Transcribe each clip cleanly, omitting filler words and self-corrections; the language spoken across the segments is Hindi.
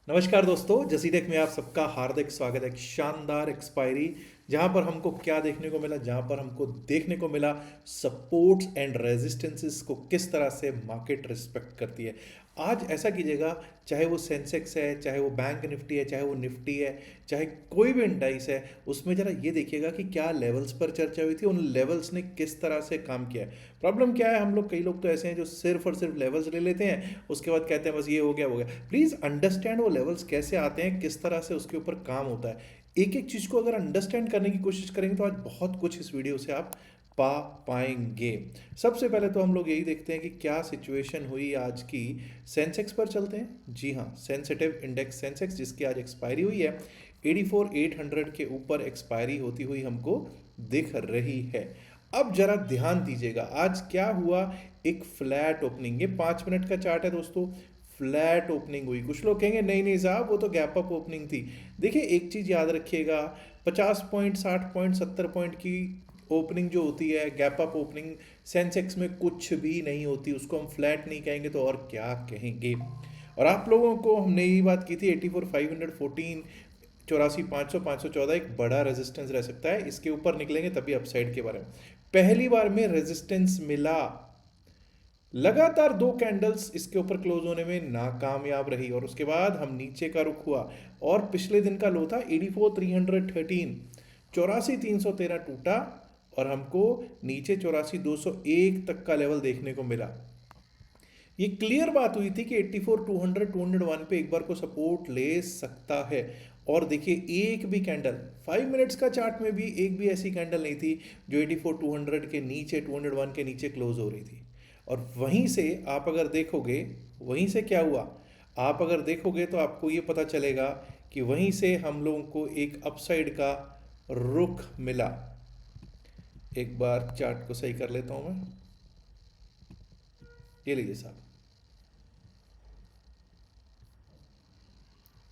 नमस्कार दोस्तों, जसीटेक में आप सबका हार्दिक स्वागत है। एक शानदार एक्सपायरी जहां पर हमको क्या देखने को मिला, जहां पर हमको देखने को मिला सपोर्ट्स एंड रेजिस्टेंसेस को किस तरह से मार्केट रिस्पेक्ट करती है। आज ऐसा कीजिएगा, चाहे वो सेंसेक्स है, चाहे वो बैंक निफ्टी है, चाहे वो निफ्टी है, चाहे कोई भी इंडाइस है, उसमें जरा ये देखिएगा कि क्या लेवल्स पर चर्चा हुई थी, उन लेवल्स ने किस तरह से काम किया है। प्रॉब्लम क्या है, हम लोग कई लोग तो ऐसे हैं जो सिर्फ और सिर्फ लेवल्स ले लेते हैं, उसके बाद कहते हैं बस ये हो गया, हो गया। प्लीज़ अंडरस्टैंड वो लेवल्स कैसे आते हैं, किस तरह से उसके ऊपर काम होता है। एक एक चीज़ को अगर अंडरस्टैंड करने की कोशिश करेंगे तो आज बहुत कुछ इस वीडियो से आप पा पाएंगे। सबसे पहले तो हम लोग यही देखते हैं कि क्या सिचुएशन हुई आज की। सेंसेक्स पर चलते हैं। जी हाँ, सेंसिटिव इंडेक्स सेंसेक्स जिसकी आज एक्सपायरी हुई है 84,800 के ऊपर एक्सपायरी होती हुई हमको दिख रही है। अब जरा ध्यान दीजिएगा आज क्या हुआ। एक फ्लैट ओपनिंग, ये 5 मिनट का चार्ट है दोस्तों। फ्लैट ओपनिंग हुई। कुछ लोग कहेंगे नहीं नहीं साहब, वो तो गैप अप ओपनिंग थी। देखिए एक चीज़ याद रखिएगा, 50 पॉइंट, 60 पॉइंट, 70 पॉइंट की ओपनिंग जो होती है, गैप अप ओपनिंग, सेंसेक्स में कुछ भी नहीं होती। उसको हम फ्लैट नहीं कहेंगे तो और क्या कहेंगे। और आप लोगों को हमने यही बात की थी, 84,514, 84,500, 514 एक बड़ा रेजिस्टेंस रह सकता है। इसके ऊपर निकलेंगे तभी अपसाइड के बारे में। पहली बार में रेजिस्टेंस मिला, लगातार 2 कैंडल्स इसके ऊपर क्लोज होने में नाकामयाब रही और उसके बाद हम नीचे का रुख हुआ। और पिछले दिन का लो था 84,313, 84,313 टूटा और हमको नीचे 84,201 तक का लेवल देखने को मिला। ये क्लियर बात हुई थी कि 84,200, 201 पे एक बार को सपोर्ट ले सकता है। और देखिए एक भी कैंडल, 5 मिनट्स का चार्ट में भी एक भी ऐसी कैंडल नहीं थी जो 84,200 के नीचे, 201 के नीचे क्लोज हो रही थी। और वहीं से आप अगर देखोगे, वहीं से क्या हुआ, आप अगर देखोगे तो आपको ये पता चलेगा कि वहीं से हम लोगों को एक अपसाइड का रुख मिला। एक बार चार्ट को सही कर लेता हूं मैं। ये लीजिए साहब,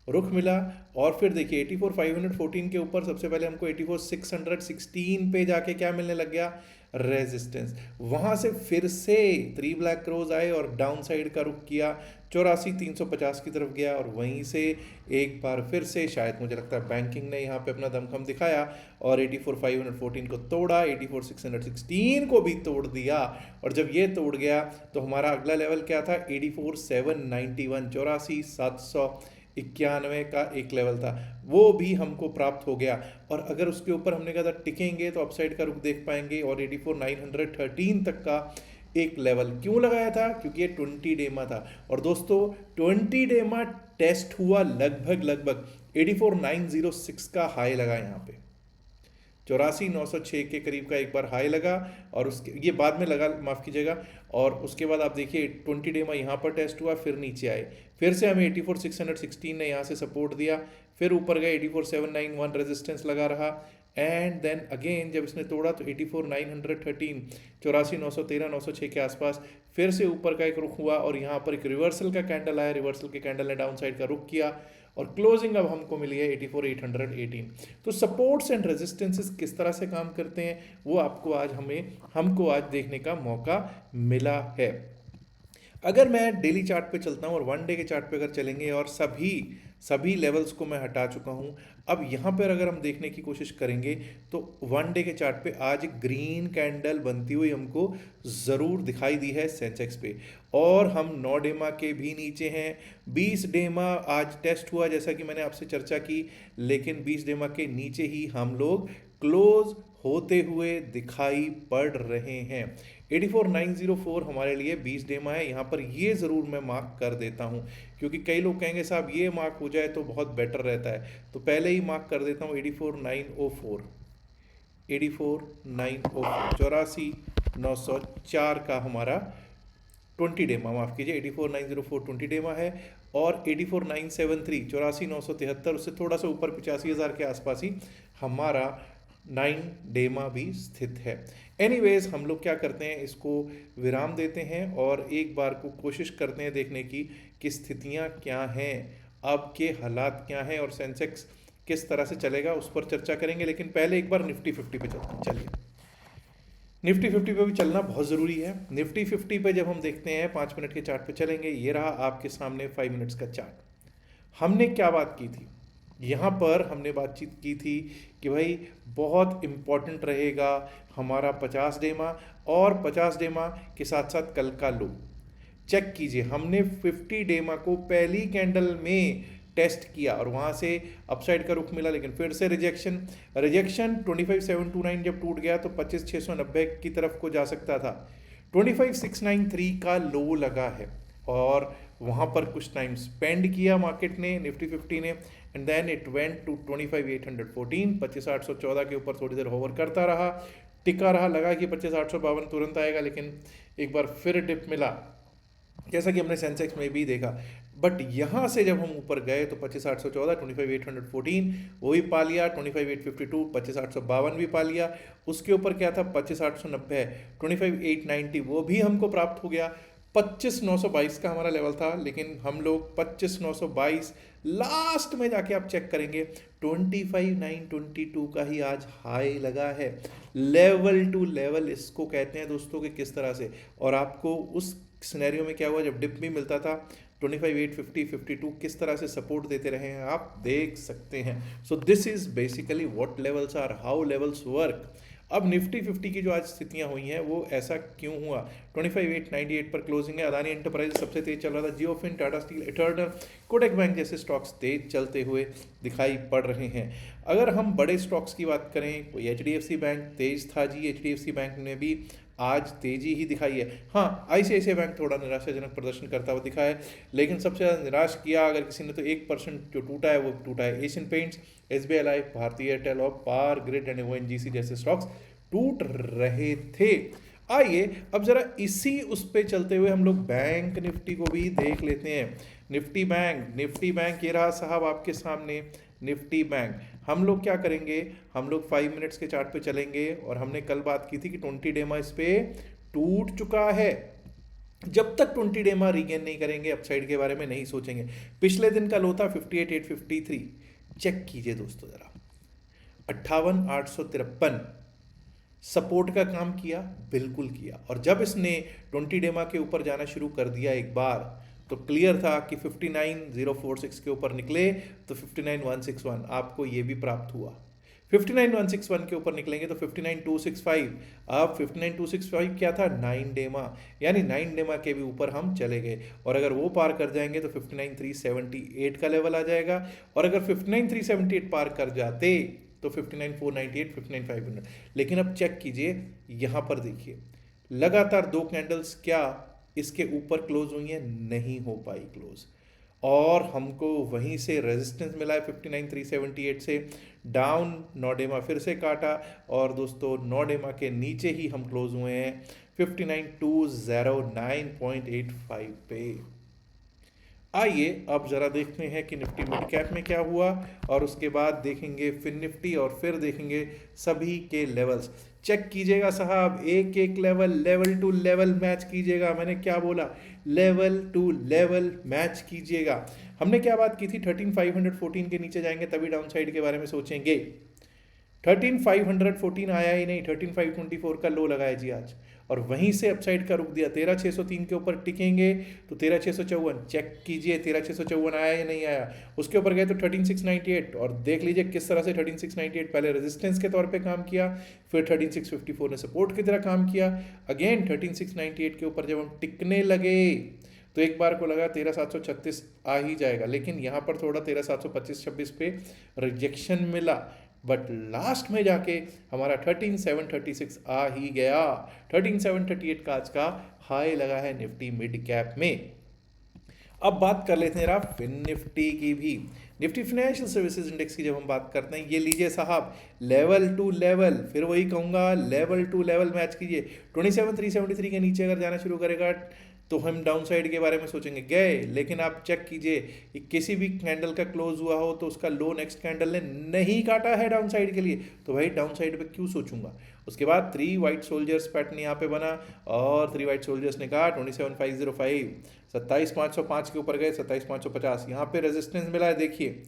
रुख मिला। और फिर देखिए 84,514 के ऊपर सबसे पहले हमको 84,616 पे जाके क्या मिलने लग गया, रेजिस्टेंस। वहां से फिर से 3 ब्लैक क्रोज आए और डाउन साइड का रुख किया, 84,350 की तरफ गया और वहीं से एक बार फिर से शायद मुझे लगता है बैंकिंग ने यहाँ पे अपना दमखम दिखाया और 84,514 को तोड़ा, 84,616 को भी तोड़ दिया। और जब ये तोड़ गया तो हमारा अगला लेवल क्या था, 84,791, 84,791 का एक लेवल था, वो भी हमको प्राप्त हो गया। और अगर उसके ऊपर हमने कहा था टिकेंगे तो अपसाइड का रुख देख पाएंगे। और 84,913 तक का एक लेवल क्यों लगाया था, क्योंकि ये 20 डेमा था। और दोस्तों 20 डेमा टेस्ट हुआ लगभग लगभग 84,906 का हाई लगा यहाँ पे, 84,906 के करीब का एक बार हाई लगा। और उसके ये बाद में लगा, माफ़ कीजिएगा। और उसके बाद आप देखिए 20 डेमा यहाँ पर टेस्ट हुआ, फिर नीचे आए, फिर से हमें 84,616 ने यहाँ से सपोर्ट दिया, फिर ऊपर गए 84,791 रेजिस्टेंस लगा रहा। एंड देन अगेन जब इसने तोड़ा तो 84,913, 84,913, 906 के आसपास फिर से ऊपर का एक रुख हुआ और यहाँ पर एक रिवर्सल का कैंडल आया, रिवर्सल के कैंडल ने डाउन साइड का रुख किया और क्लोजिंग अब हमको मिली है 84,818। तो सपोर्ट्स एंड रेजिस्टेंसेस किस तरह से काम करते हैं वो आपको आज हमको आज देखने का मौका मिला है। अगर मैं डेली चार्ट पे चलता हूँ और 1 डे के चार्ट पे अगर चलेंगे और सभी सभी लेवल्स को मैं हटा चुका हूँ, अब यहाँ पर अगर हम देखने की कोशिश करेंगे तो 1 डे के चार्ट पे आज ग्रीन कैंडल बनती हुई हमको ज़रूर दिखाई दी है सेंसेक्स पे। और हम 9 डेमा के भी नीचे हैं। 20 डेमा आज टेस्ट हुआ जैसा कि मैंने आपसे चर्चा की, लेकिन 20 डेमा के नीचे ही हम लोग क्लोज होते हुए दिखाई पड़ रहे हैं। 84,904 हमारे लिए 20 डेमा है। यहाँ पर ये ज़रूर मैं मार्क कर देता हूँ, क्योंकि कई लोग कहेंगे साहब ये मार्क हो जाए तो बहुत बेटर रहता है, तो पहले ही मार्क कर देता हूँ 84,904, 84,904, 84,904 का हमारा 20 डेमा, माफ़ कीजिए 84,904 20 डेमा है। और 84,973, 84,973, उससे थोड़ा सा ऊपर 85,000 के आसपास ही हमारा 9 डेमा भी स्थित है। एनीवेज हम लोग क्या करते हैं, इसको विराम देते हैं और एक बार को कोशिश करते हैं देखने की कि स्थितियां क्या हैं, अब के हालात क्या हैं और सेंसेक्स किस तरह से चलेगा उस पर चर्चा करेंगे। लेकिन पहले एक बार निफ्टी 50 पे चलते हैं। चलिए, निफ्टी 50 पे भी चलना बहुत ज़रूरी है। निफ्टी 50 पे जब हम देखते हैं 5 मिनट के चार्ट पे चलेंगे, ये रहा आपके सामने 5 मिनट्स का चार्ट। हमने क्या बात की थी यहाँ पर? हमने बातचीत की थी कि भाई बहुत इम्पॉर्टेंट रहेगा हमारा 50 डेमा, और 50 डेमा के साथ साथ कल का लो। चेक कीजिए, हमने 50 डेमा को पहली कैंडल में टेस्ट किया और वहाँ से अपसाइड का रुख मिला, लेकिन फिर से रिजेक्शन। 25,729 जब टूट गया तो 25,690 की तरफ को जा सकता था। 25,693 का लो लगा है और वहाँ पर कुछ टाइम स्पेंड किया मार्केट ने, निफ्टी 50 ने, and then it went to 25,814, 25,814 के ऊपर थोड़ी देर होवर करता रहा, टिका रहा, लगा कि 25,852 तुरंत आएगा, लेकिन एक बार फिर डिप मिला, जैसा कि हमने सेंसेक्स में भी देखा। बट यहाँ से जब हम ऊपर गए तो 25,814, 25,814 वो भी पा लिया, 25,852, 25,852 भी पा लिया। उसके ऊपर क्या था? 25,890, 25,890 वो भी हमको प्राप्त हो गया। 25,922 का हमारा लेवल था, लेकिन हम लोग 25,922 लास्ट में जाके आप चेक करेंगे 25,922 का ही आज हाई लगा है। लेवल टू लेवल इसको कहते हैं दोस्तों कि किस तरह से। और आपको उस सिनेरियो में क्या हुआ, जब डिप भी मिलता था 25,850, 52 किस तरह से सपोर्ट देते रहे हैं आप देख सकते हैं। So this is basically what levels are, how levels work. अब निफ्टी 50 की जो आज स्थितियां हुई हैं वो ऐसा क्यों हुआ? 25,898 पर क्लोजिंग है। अदानी एंटरप्राइज सबसे तेज चल रहा था, Jiofin, Tata steel, eternal, Kotak bank जैसे स्टॉक्स तेज चलते हुए दिखाई पड़ रहे हैं। अगर हम बड़े स्टॉक्स की बात करें, कोई HDFC बैंक तेज था जी, HDFC बैंक ने भी आज तेजी ही दिखाई है। हाँ, ICICI बैंक थोड़ा निराशाजनक प्रदर्शन करता हुआ दिखा है, लेकिन सबसे ज़्यादा निराश किया अगर किसी ने तो 1% जो टूटा है वो टूटा है एशियन पेंट्स, SBI लाइफ, भारतीय एयरटेल और पावर ग्रिड एंड ONGC जैसे स्टॉक्स टूट रहे थे। आइए अब जरा इसी उस पे चलते हुए हम लोग बैंक निफ्टी को भी देख लेते हैं। निफ्टी बैंक ये रहा साहब आपके सामने निफ्टी बैंक। हम लोग क्या करेंगे, हम लोग 5 मिनट्स के चार्ट पे चलेंगे और हमने कल बात की थी कि 20 डेमा इस पे टूट चुका है। जब तक 20 डेमा रीगेन नहीं करेंगे अपसाइड के बारे में नहीं सोचेंगे। पिछले दिन का लो था 58,853, चेक कीजिए दोस्तों जरा, 58,853 सपोर्ट का काम किया, बिल्कुल किया। और जब इसने 20 डेमा के ऊपर जाना शुरू कर दिया एक बार, तो क्लियर था कि 59,046 के ऊपर निकले तो 59,161 आपको ये भी प्राप्त हुआ। 59,161 के ऊपर निकलेंगे तो 59,265। अब 59,265 क्या था? 9 डेमा, यानी 9 डेमा के भी ऊपर हम चले गए। और अगर वो पार कर जाएंगे तो 59,378 का लेवल आ जाएगा। और अगर 59,378 पार कर जाते तो 59,498, 59,500। लेकिन अब चेक कीजिए, यहाँ पर देखिए लगातार 2 कैंडल्स क्या इसके ऊपर क्लोज हुई है? नहीं हो पाई क्लोज, और हमको वहीं से रेजिस्टेंस मिला है 59,378 से। डाउन नोडेमा फिर से काटा और दोस्तों नोडेमा के नीचे ही हम क्लोज हुए हैं 59,209.85 पे। आइए अब जरा देखते हैं कि निफ्टी मिड कैप में क्या हुआ, और उसके बाद देखेंगे फिन निफ्टी और फिर देखेंगे सभी के लेवल्स। चेक कीजिएगा साहब, एक एक लेवल टू लेवल मैच कीजिएगा। मैंने क्या बोला? लेवल टू लेवल मैच कीजिएगा। हमने क्या बात की थी? 13,514 के नीचे जाएंगे तभी डाउन साइड के बारे में सोचेंगे। 13,514 आया ही नहीं, 13,524 का लो लगाया जी आज, और वहीं से अपसाइड का रुक दिया। 13,603 के ऊपर टिकेंगे तो 13,654 चेक कीजिए, 13,654 आया या नहीं आया। उसके ऊपर गए तो 13,698, और देख लीजिए किस तरह से 13,698 पहले रेजिस्टेंस के तौर पे काम किया, फिर 13,654 ने सपोर्ट की तरह काम किया। अगेन 13,698 के ऊपर जब हम टिकने लगे तो एक बार को लगा 13,736 आ ही जाएगा, लेकिन यहाँ पर थोड़ा 13,725-26 पे रिजेक्शन मिला, बट लास्ट में जाके हमारा 13,736 आ ही गया। 13,738 का आज का हाई लगा है निफ्टी मिड कैप में। अब बात कर लेते हैं आप फिन निफ्टी की भी। निफ्टी फाइनेंशियल सर्विसेज इंडेक्स की जब हम बात करते हैं, ये लीजिए साहब लेवल टू लेवल, फिर वही कहूँगा लेवल टू लेवल मैच कीजिए। 27,373 के नीचे अगर जाना शुरू करेगा तो हम डाउन साइड के बारे में सोचेंगे, गए। लेकिन आप चेक कीजिए कि किसी भी कैंडल का क्लोज हुआ हो तो उसका लो नेक्स्ट कैंडल ने नहीं काटा है डाउन साइड के लिए, तो भाई डाउन साइड पे क्यों सोचूंगा। उसके बाद 3 वाइट सोल्जर्स पैटर्न यहाँ पे बना, और 3 वाइट सोल्जर्स ने कहा 27,505, 27,505 के ऊपर गए, 27,550 यहाँ पे रेजिस्टेंस मिला है देखिए,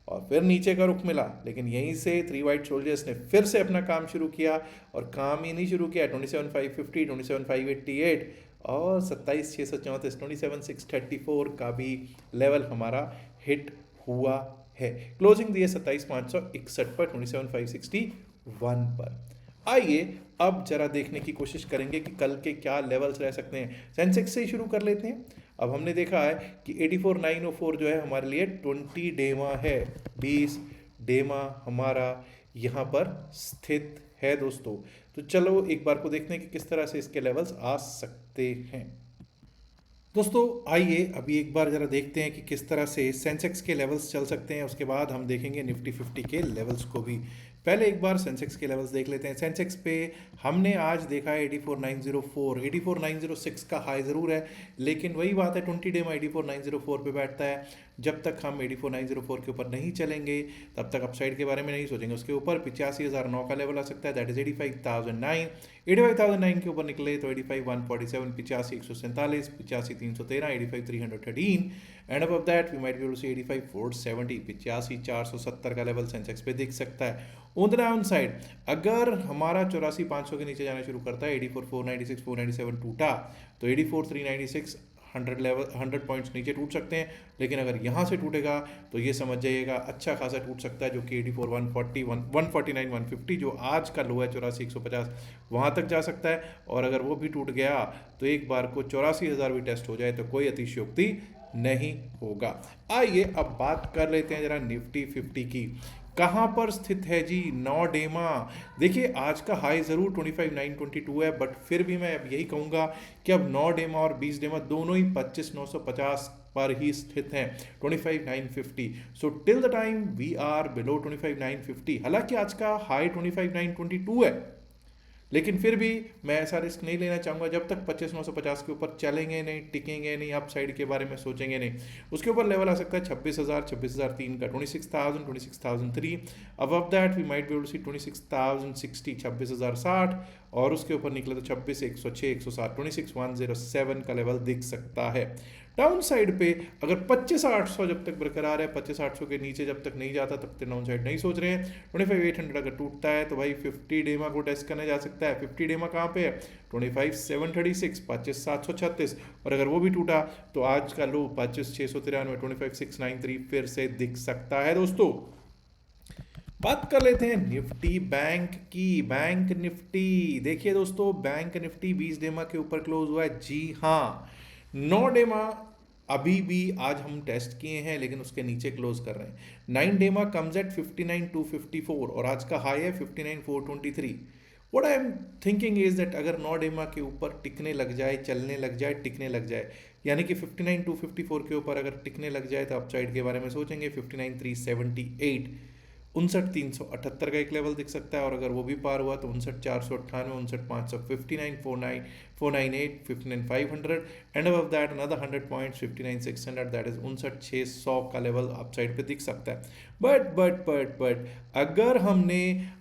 और फिर नीचे का रुख मिला। लेकिन यहीं से 3 वाइट सोल्जर्स ने फिर से अपना काम शुरू किया, और काम ही नहीं शुरू किया, 27,550, 27,588 और 27,634, 27,634 का भी लेवल हमारा हिट हुआ है। क्लोजिंग दी है 27,561 पर, 27,561 पर। आइए अब जरा देखने की कोशिश करेंगे कि कल के क्या लेवल्स रह सकते हैं। सेंसेक्स से ही शुरू कर लेते हैं। अब हमने देखा है कि 84,904 जो है हमारे लिए 20 डेमा है, 20 डेमा हमारा यहाँ पर स्थित है दोस्तों। तो चलो एक बार को देखते हैं कि किस तरह से इसके लेवल्स आ सकते हैं। दोस्तों आइए अभी एक बार जरा देखते हैं कि किस तरह से सेंसेक्स के लेवल्स चल सकते हैं, उसके बाद हम देखेंगे निफ्टी 50 के लेवल्स को भी। पहले एक बार सेंसेक्स के लेवल्स देख लेते हैं। सेंसेक्स पे हमने आज देखा है 84,904, 84,906 का हाई ज़रूर है, लेकिन वही बात है 20 डे में 84,904 पे बैठता है। जब तक हम 84,904 के ऊपर नहीं चलेंगे तब तक अपसाइड के बारे में नहीं सोचेंगे। उसके ऊपर 85,009 का लेवल आ सकता है, दैट इज 85,009। 85,009 के ऊपर निकले तो 85,147, 85,147, 85,313, 85,313 and above that we might be able to see 85,470, 85,470 का लेवल सेंसेक्स पे दिख सकता है। ऑन द डाउन साइड अगर हमारा 84,500 के नीचे जाना शुरू करता है, 84,496, 497 टूटा तो 84,396 100 लेवल 100 पॉइंट्स नीचे टूट सकते हैं। लेकिन अगर यहाँ से टूटेगा तो ये समझ जाइएगा अच्छा खासा टूट सकता है, जो कि 84,140, 149, 150 जो आज का लो है 84,150 वहाँ तक जा सकता है। और अगर वो भी टूट गया तो एक बार को 84,000 भी टेस्ट हो जाए तो कोई अतिशयोक्ति नहीं होगा। आइए अब बात कर लेते हैं जरा निफ्टी 50 की। कहाँ पर स्थित है जी? 9 डेमा। देखिए आज का हाई ज़रूर 25,922 है, बट फिर भी मैं अब यही कहूँगा कि अब 9 डेमा और 20 डेमा दोनों ही 25,950 पर ही स्थित हैं, 25,950। So till the time we are below 25,950, हालांकि आज का हाई 25,922 है, लेकिन फिर भी मैं ऐसा रिस्क नहीं लेना चाहूँगा जब तक 25,950 के ऊपर चलेंगे नहीं, टिकेंगे नहीं, अप साइड के बारे में सोचेंगे नहीं। उसके ऊपर लेवल आ सकता है 26,000, 26,003 का, 26,000, 26,003। Above that we might be able to see 26,060, 26,060, और उसके ऊपर निकले तो 26,106, 107, 26,107 का लेवल दिख सकता है। डाउन साइड पे अगर 25,800 जब तक बरकरार है, 25,800 के नीचे जब तक नहीं जाता तब तक डाउन साइड नहीं सोच रहे हैं। 25,800 अगर टूटता है तो भाई 50 डेमा को टेस्ट करने जा सकता है। 50 डेमा कहाँ पे है? 25,736, 25,736, और अगर वो भी टूटा तो आज का लो 25,693, 25,693 फिर से दिख सकता है दोस्तों। बात कर लेते हैं निफ्टी बैंक की। बैंक निफ्टी देखिए दोस्तों, बैंक निफ्टी 20 डेमा के ऊपर क्लोज हुआ है। जी हाँ, 9 डेमा अभी भी आज हम टेस्ट किए हैं, लेकिन उसके नीचे क्लोज कर रहे हैं। 9 डेमा कम्स एट 59,254 और आज का हाई है 59,423। What I am thinking is that अगर 9 डेमा के ऊपर टिकने लग जाए, चलने लग जाए, टिकने लग जाए, यानी कि 59,254 के ऊपर अगर टिकने लग जाए तो अपसाइड के बारे में सोचेंगे। 59,378, 59,378 का एक लेवल दिख सकता है, और अगर वो भी पार हुआ तो 59,498, 59,559, 498, 59,500 and above that another 100 points 59,600, that is 59,600 का लेवल अपसाइड पे दिख सकता है। बट अगर हमने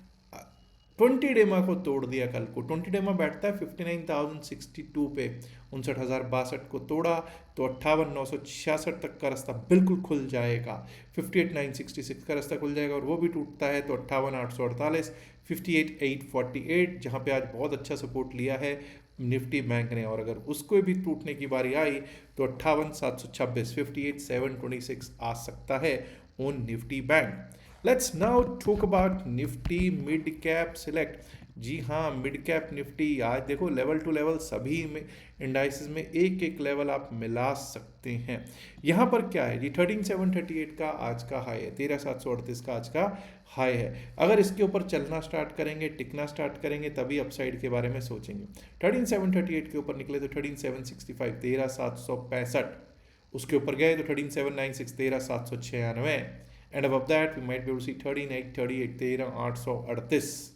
20 डेमा को तोड़ दिया, कल को 20 डेमा बैठता है 59,062 पे, 59,062 को तोड़ा तो 58,966 तक का रास्ता बिल्कुल खुल जाएगा, 58,966 का रास्ता खुल जाएगा, और वो भी टूटता है तो 58,848, 58,848 जहाँ पे आज बहुत अच्छा सपोर्ट लिया है निफ्टी बैंक ने, और अगर उसको भी टूटने की बारी आई तो 58,726, 58,726 आ सकता है on Nifty bank. Let's now talk about Nifty mid cap select. जी हाँ, मिड कैप निफ्टी आज देखो लेवल टू लेवल सभी में इंडाइसिस में एक एक लेवल आप मिला सकते हैं। यहाँ पर क्या है जी, 13,738 का आज का हाई है, 13,738 का आज का हाई है। अगर इसके ऊपर चलना स्टार्ट करेंगे, टिकना स्टार्ट करेंगे, तभी अपसाइड के बारे में सोचेंगे। 13,738 के ऊपर निकले तो 13,765, 13,765, उसके ऊपर गए तो 13,796, 13,796, and above that we might be able to see 13,838, 13,838।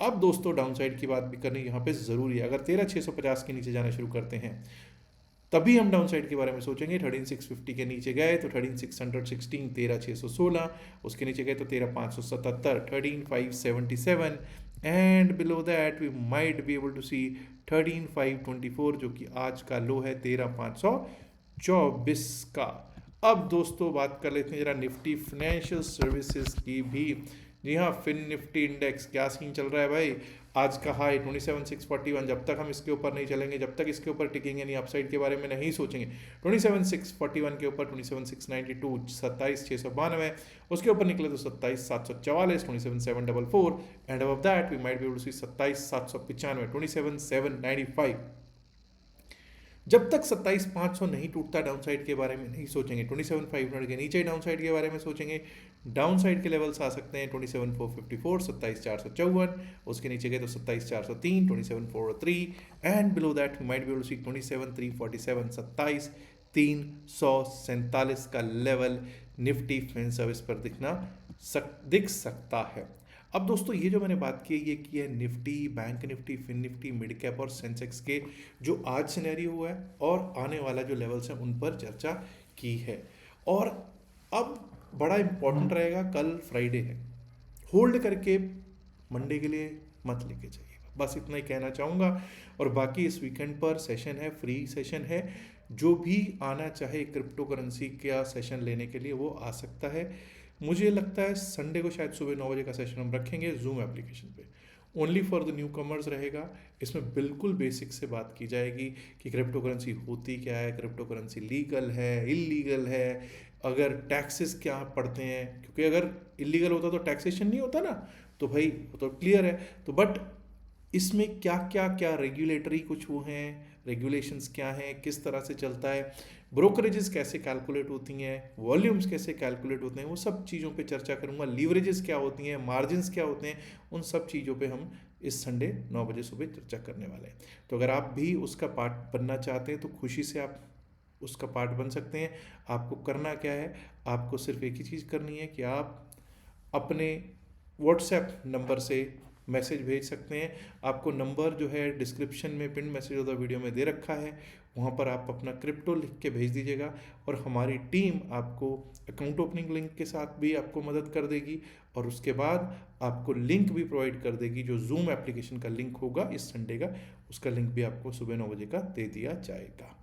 अब दोस्तों डाउन साइड की बात भी करनी यहाँ पे ज़रूरी है। अगर 13,650 के नीचे जाना शुरू करते हैं तभी हम डाउन साइड के बारे में सोचेंगे। 13,650 के नीचे गए तो 13,616, 13,616, उसके नीचे गए तो 13,577, 13,577, and below that we might be able to see 13,524 जो कि आज का लो है 13,524 का। अब दोस्तों बात कर लेते हैं जरा निफ्टी फाइनेंशियल सर्विसेज की भी। जी हाँ, फिन निफ्टी इंडेक्स क्या सीन चल रहा है भाई? आज का हाई 27,641, जब तक हम इसके ऊपर नहीं चलेंगे, जब तक इसके ऊपर टिकेंगे नहीं, अपसाइड के बारे में नहीं सोचेंगे, 27,641 के ऊपर 27,692, 27,692, उसके ऊपर निकले तो 27,744, 27,744, and above that we might be able to see 27,795, 27,795। जब तक 27,500 नहीं टूटता डाउन साइड के बारे में नहीं सोचेंगे, 27,500 के नीचे डाउन साइड के बारे में सोचेंगे। डाउन साइड के लेवल्स आ सकते हैं 27,454, 27,454, उसके नीचे गए तो 27,403, 27,403, and below that we might be able to see 27,347, 27,347 का लेवल निफ्टी फिन सर्विस पर दिख सकता है। अब दोस्तों ये जो मैंने बात की है ये की है Nifty, bank Nifty, fin Nifty, mid cap और सेंसेक्स के जो आज सिनेरियो हुआ है और आने वाला जो लेवल्स हैं उन पर चर्चा की है। और अब बड़ा इंपॉर्टेंट रहेगा, कल फ्राइडे है, होल्ड करके मंडे के लिए मत लेके जाइएगा, बस इतना ही कहना चाहूँगा। और बाकी इस वीकेंड पर सेशन है, फ्री सेशन है, जो भी आना चाहे क्रिप्टो करेंसी का सेशन लेने के लिए वो आ सकता है। मुझे लगता है संडे को शायद सुबह 9 बजे का सेशन हम रखेंगे जूम एप्लीकेशन पे, only for the new commerce रहेगा। इसमें बिल्कुल बेसिक से बात की जाएगी कि क्रिप्टो करेंसी होती क्या है, क्रिप्टो करेंसी लीगल है, इलीगल है, अगर टैक्सेस क्या पड़ते हैं, क्योंकि अगर इलीगल होता तो टैक्सेशन नहीं होता ना, तो भाई वो तो क्लियर है। तो बट इसमें क्या क्या क्या रेगुलेटरी कुछ वो हैं, रेगुलेशंस क्या हैं, किस तरह से चलता है, ब्रोकरेजेस कैसे कैलकुलेट होती हैं, वॉल्यूम्स कैसे कैलकुलेट होते हैं, वो सब चीज़ों पे चर्चा करूंगा। लीवरेजेस क्या होती हैं, मार्जिन्स क्या होते हैं, उन सब चीज़ों पे हम इस संडे 9 बजे सुबह चर्चा करने वाले हैं। तो अगर आप भी उसका पार्ट बनना चाहते हैं तो खुशी से आप उसका पार्ट बन सकते हैं। आपको करना क्या है, आपको सिर्फ एक ही चीज़ करनी है कि आप अपने व्हाट्सएप नंबर से मैसेज भेज सकते हैं। आपको नंबर जो है डिस्क्रिप्शन में पिन मैसेज होता वीडियो में दे रखा है, वहाँ पर आप अपना क्रिप्टो लिख के भेज दीजिएगा और हमारी टीम आपको अकाउंट ओपनिंग लिंक के साथ भी आपको मदद कर देगी और उसके बाद आपको लिंक भी प्रोवाइड कर देगी, जो जूम एप्लीकेशन का लिंक होगा इस संडे का, उसका लिंक भी आपको सुबह 9 बजे का दे दिया जाएगा।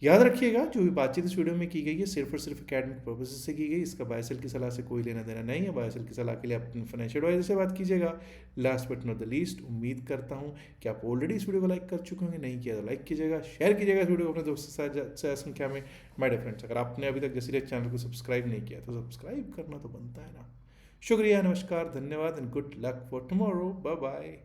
याद रखिएगा जो भी बातचीत इस वीडियो में की गई है सिर्फ और सिर्फ एकेडमिक पर्पज से की गई, इसका बाय सेल की सलाह से कोई लेना देना नहीं है। बाय सेल की सलाह के लिए अपने फाइनेंशियल एडवाइजर से बात कीजिएगा। Last but not the least, उम्मीद करता हूँ कि आप ऑलरेडी इस वीडियो को लाइक कर चुके होंगे, नहीं किया तो लाइक कीजिएगा, शेयर कीजिएगा इस वीडियो को अपने दोस्तों से संख्या में। माय डियर फ्रेंड्स, अगर आपने अभी तक जसीरेट चैनल को सब्सक्राइब नहीं किया तो सब्सक्राइब करना तो बनता है ना। शुक्रिया, नमस्कार, धन्यवाद and good luck for tomorrow, bye bye.